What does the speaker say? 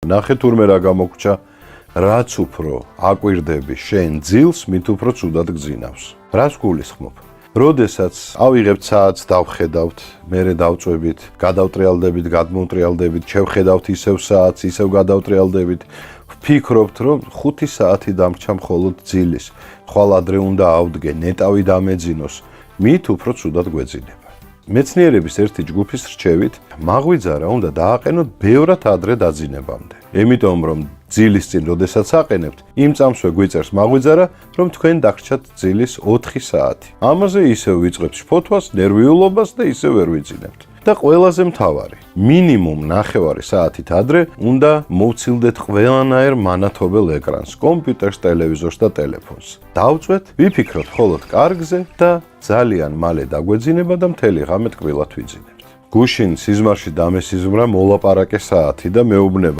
ნახე თურმე რა გამოგჭა, რაც უფრო აკვირდები შენ ძილს, მით უფრო ცუდად გძინავს. რას გულისხმობ? როდესაც ავიღებთ საათს, დავხედავთ, მერე დავწვევით, გადავტრიალდებით, გადმოვტრიალდებით, შევხედავთ ისევ საათს, ისევ გადავტრიალდებით, ვფიქრობთ, რომ 5 საათი დამრჩა მხოლოდ ძილის, ხვალ ადრე უნდა ავდგე, ნეტავი დამეძინოს, მით უფრო ცუდად გვეძინება. მეცნიერების ერთი ჯგუფის რჩევით, მაღვიძარა უნდა დააყენოთ ბევრად ადრე დაძინებამდე. Ემიტომ რომ ძილის წინ როდესაც აყენებთ, იმ წამსვე გვიწერს მაღვიძარა, რომ თქვენ დაგრჩათ ძილის 4 საათი. ამაზე ისევ ვიწყებთ შფოთვას, ნერვიულობას და ისევ ვერ ვიძინებთ. და ყველაზე მთავარი, მინიმუმ 9 საათით ადრე უნდა მოვცილდეთ ყველანაირ მანათობელ ეკრანს, კომპიუტერს, ტელევიზორს და ტელეფონს. დავწვეთ, ვიფიქროთ მხოლოდ კარგზე და ძალიან მალე დაგვეძინება და მთელი ღამე ტკბილად ვიძინებთ. გუშინ სიზმარში დამესიზმრა მოლაპარაკე საათი და მეუბნება